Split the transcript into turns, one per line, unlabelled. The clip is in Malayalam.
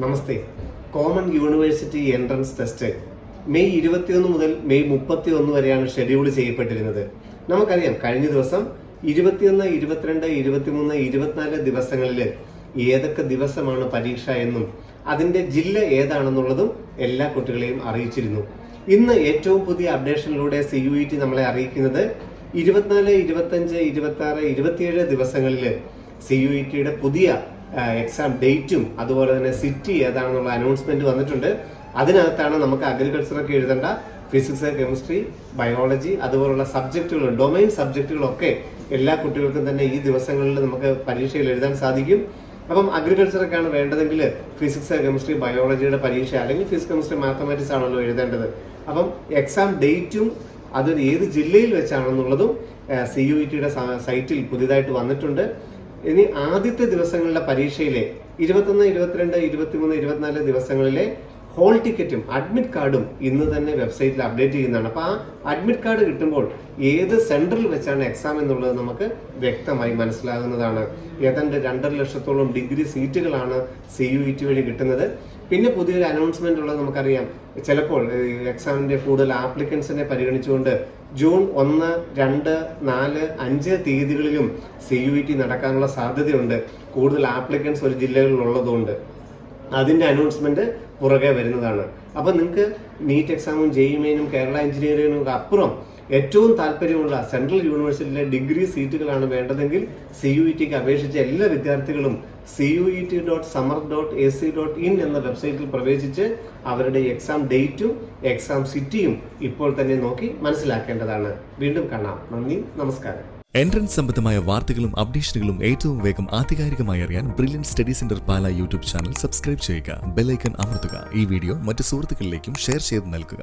നമസ്തേ. Common university entrance test May 21 മുതൽ മെയ് 31 വരെയാണ് ഷെഡ്യൂൾ ചെയ്യപ്പെട്ടിരുന്നത്. നമുക്കറിയാം കഴിഞ്ഞ ദിവസം 21, 22, 23, 24 ദിവസങ്ങളിൽ ഏതൊക്കെ ദിവസമാണ് പരീക്ഷ എന്നും അതിന്റെ ജില്ല ഏതാണെന്നുള്ളതും എല്ലാ കുട്ടികളെയും അറിയിച്ചിരുന്നു. ഇന്ന് ഏറ്റവും പുതിയ അപ്ഡേഷനിലൂടെ CUET നമ്മളെ അറിയിക്കുന്നത് 24, 25, 26, 27 ദിവസങ്ങളിൽ CUETയുടെ പുതിയ എക്സാം ഡേറ്റും അതുപോലെ തന്നെ സിറ്റി ഏതാണെന്നുള്ള അനൗൺസ്മെന്റ് വന്നിട്ടുണ്ട്. അതിനകത്താണ് നമുക്ക് അഗ്രികൾച്ചറൊക്കെ എഴുതേണ്ട ഫിസിക്സ്, കെമിസ്ട്രി, ബയോളജി അതുപോലുള്ള സബ്ജക്റ്റുകൾ, ഡൊമൈൻ സബ്ജക്റ്റുകളൊക്കെ എല്ലാ കുട്ടികൾക്കും തന്നെ ഈ ദിവസങ്ങളിൽ നമുക്ക് പരീക്ഷയിൽ എഴുതാൻ സാധിക്കും. അപ്പം അഗ്രികൾച്ചറൊക്കെയാണ് വേണ്ടതെങ്കിൽ ഫിസിക്സ്, കെമിസ്ട്രി, ബയോളജിയുടെ പരീക്ഷ അല്ലെങ്കിൽ ഫിസിക്സ്, കെമിസ്ട്രി, മാത്തമാറ്റിക്സ് ആണല്ലോ എഴുതേണ്ടത്. അപ്പം എക്സാം ഡേറ്റും അത് ഏത് ജില്ലയിൽ വെച്ചാണെന്നുള്ളതും CUETയുടെ സൈറ്റിൽ പുതിയതായിട്ട് വന്നിട്ടുണ്ട്. ഇനി ആദ്യത്തെ ദിവസങ്ങളിലെ പരീക്ഷയിലെ 21, 22, 23, 24 ദിവസങ്ങളിലെ ഹോൾ ടിക്കറ്റും അഡ്മിറ്റ് കാർഡും ഇന്ന് തന്നെ വെബ്സൈറ്റിൽ അപ്ഡേറ്റ് ചെയ്യുന്നതാണ്. അപ്പൊ ആ അഡ്മിറ്റ് കാർഡ് കിട്ടുമ്പോൾ ഏത് സെന്ററിൽ വെച്ചാണ് എക്സാം എന്നുള്ളത് നമുക്ക് വ്യക്തമായി മനസ്സിലാകുന്നതാണ്. ഏതാണ്ട് 2.5 ലക്ഷത്തോളം ഡിഗ്രി സീറ്റുകളാണ് CUET വഴി കിട്ടുന്നത്. പിന്നെ പുതിയൊരു അനൗൺസ്മെന്റ് ഉള്ളത് നമുക്കറിയാം. ചിലപ്പോൾ എക്സാമിന്റെ കൂടുതൽ ആപ്ലിക്കൻസിനെ പരിഗണിച്ചുകൊണ്ട് ജൂൺ 1, 2, 4, 5 തീയതികളിലും CUET നടക്കാനുള്ള സാധ്യതയുണ്ട്. കൂടുതൽ ആപ്ലിക്കൻസ് ഒരു ജില്ലകളിൽ ഉള്ളതുകൊണ്ട് അതിന്റെ അനൗൺസ്മെന്റ് പുറകെ വരുന്നതാണ്. അപ്പൊ നിങ്ങൾക്ക് നീറ്റ് എക്സാമും JEE കേരള എഞ്ചിനീയറിംഗിനും അപ്പുറം ഏറ്റവും താല്പര്യമുള്ള സെൻട്രൽ യൂണിവേഴ്സിറ്റിയിലെ ഡിഗ്രി സീറ്റുകളാണ് വേണ്ടതെങ്കിൽ CUETക്ക് അപേക്ഷിച്ച എല്ലാ വിദ്യാർത്ഥികളും CUET.samar.ac.in എന്ന വെബ്സൈറ്റിൽ പ്രവേശിച്ച് അവരുടെ എക്സാം ഡേറ്റും എക്സാം സിറ്റിയും ഇപ്പോൾ തന്നെ നോക്കി മനസ്സിലാക്കേണ്ടതാണ്. വീണ്ടും കാണാം. നന്ദി, നമസ്കാരം.
എൻട്രൻസ് സംബന്ധമായ വാർത്തകളും അപ്ഡേഷനുകളും ഏറ്റവും വേഗം ആധികാരികമായി അറിയാൻ ബ്രില്യൻറ്റ് സ്റ്റഡി സെന്റർ പാല യൂട്യൂബ് ചാനൽ സബ്സ്ക്രൈബ് ചെയ്യുക. ബെൽ ഐക്കൺ അമർത്തുക. ഈ വീഡിയോ മറ്റ് സുഹൃത്തുക്കളിലേക്കും ഷെയർ ചെയ്ത് നൽകുക.